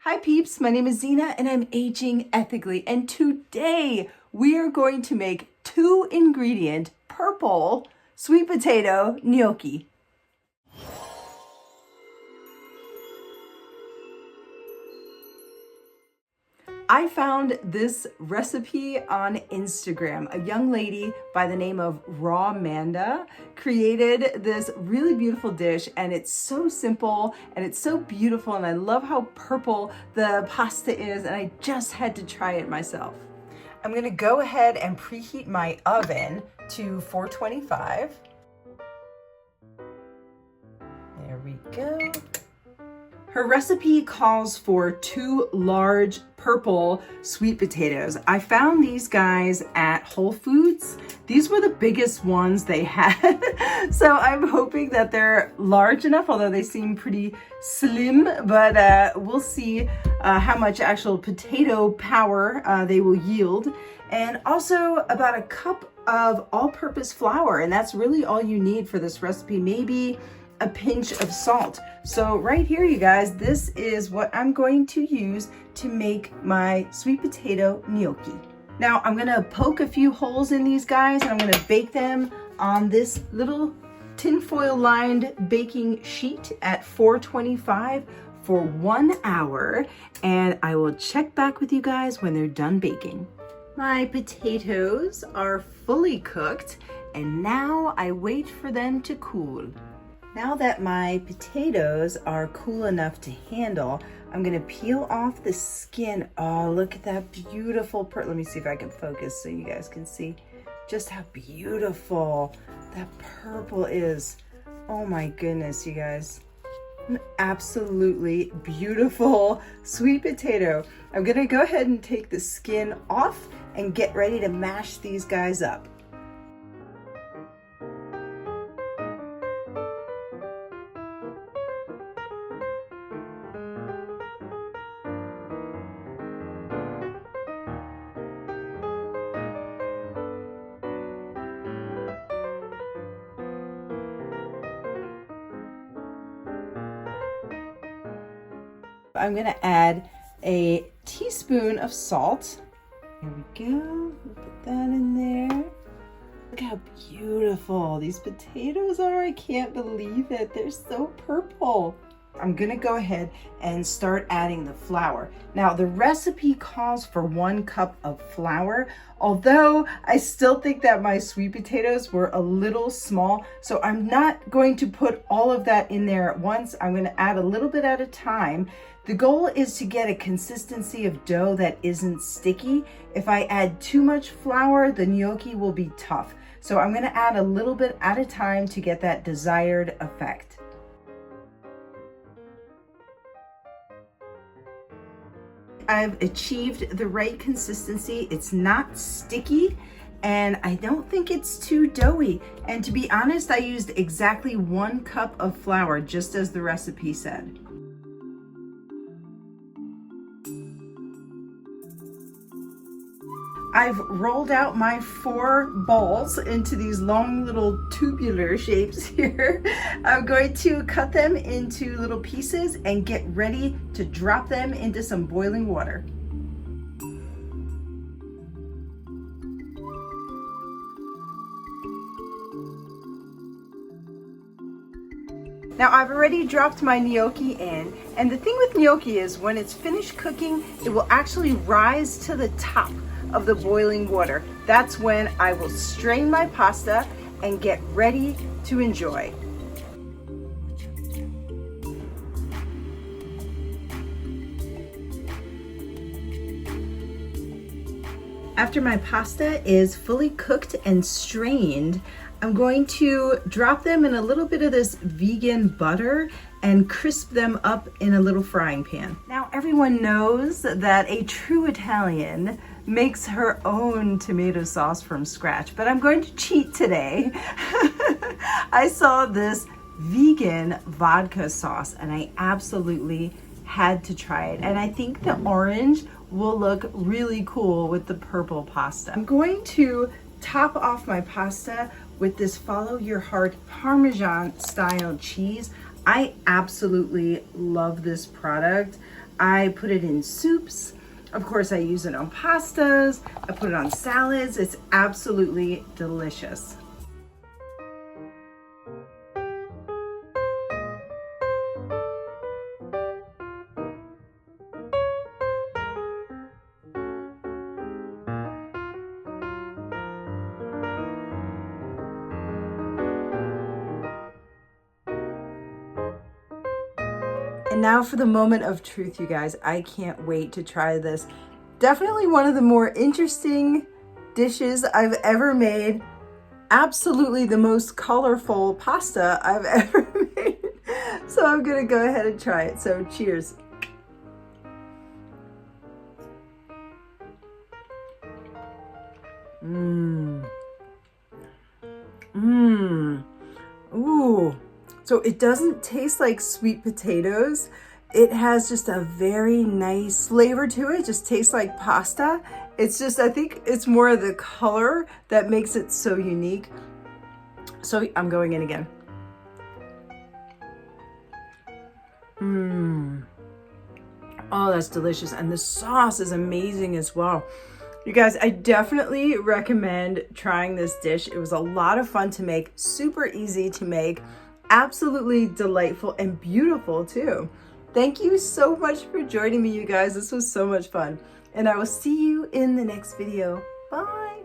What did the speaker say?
Hi peeps, my name is Zina and I'm aging ethically, and today we are going to make 2-ingredient purple sweet potato gnocchi. I found this recipe on Instagram. A young lady by the name of Raw Manda created this really beautiful dish, and it's so simple and it's so beautiful, and I love how purple the pasta is, and I just had to try it myself. I'm gonna go ahead and preheat my oven to 425. There we go. Her recipe calls for 2 large purple sweet potatoes. I found these guys at Whole Foods. These were the biggest ones they had. So I'm hoping that they're large enough, although they seem pretty slim, but we'll see how much actual potato power they will yield. And also about a cup of all-purpose flour, and that's really all you need for this recipe. Maybe a pinch of salt. So right here, you guys, this is what I'm going to use to make my sweet potato gnocchi. Now I'm gonna poke a few holes in these guys, and I'm gonna bake them on this little tinfoil lined baking sheet at 425 for 1 hour, and I will check back with you guys when they're done baking. My potatoes are fully cooked, and now I wait for them to cool. Now that my potatoes are cool enough to handle, I'm gonna peel off the skin. Oh, look at that beautiful let me see if I can focus so you guys can see just how beautiful that purple is. Oh my goodness, you guys. An absolutely beautiful sweet potato. I'm gonna go ahead and take the skin off and get ready to mash these guys up. I'm gonna add a teaspoon of salt. Here we go, put that in there. Look how beautiful these potatoes are. I can't believe it. They're so purple. I'm gonna go ahead and start adding the flour. Now the recipe calls for 1 cup of flour, although I still think that my sweet potatoes were a little small, so I'm not going to put all of that in there at once. I'm gonna add a little bit at a time. The goal is to get a consistency of dough that isn't sticky. If I add too much flour, the gnocchi will be tough. So I'm gonna add a little bit at a time to get that desired effect. I've achieved the right consistency. It's not sticky, and I don't think it's too doughy. And to be honest, I used exactly 1 cup of flour, just as the recipe said. I've rolled out my 4 balls into these long little tubular shapes here. I'm going to cut them into little pieces and get ready to drop them into some boiling water. Now I've already dropped my gnocchi in, and the thing with gnocchi is when it's finished cooking, it will actually rise to the top of the boiling water. That's when I will strain my pasta and get ready to enjoy. After my pasta is fully cooked and strained, I'm going to drop them in a little bit of this vegan butter and crisp them up in a little frying pan. Now everyone knows that a true Italian makes her own tomato sauce from scratch, but I'm going to cheat today. I saw this vegan vodka sauce and I absolutely had to try it. And I think the orange will look really cool with the purple pasta. I'm going to top off my pasta with this Follow Your Heart Parmesan style cheese. I absolutely love this product. I put it in soups. Of course, I use it on pastas. I put it on salads. It's absolutely delicious. And now for the moment of truth, you guys. I can't wait to try this. Definitely one of the more interesting dishes I've ever made. Absolutely the most colorful pasta I've ever made. So I'm gonna go ahead and try it. So cheers. Ooh. So it doesn't taste like sweet potatoes. It has just a very nice flavor to it. It just tastes like pasta. It's just, I think it's more of the color that makes it so unique. So I'm going in again. Oh, that's delicious. And the sauce is amazing as well. You guys, I definitely recommend trying this dish. It was a lot of fun to make, super easy to make, absolutely delightful and beautiful too. Thank you so much for joining me, you guys. This was so much fun. And I will see you in the next video. Bye.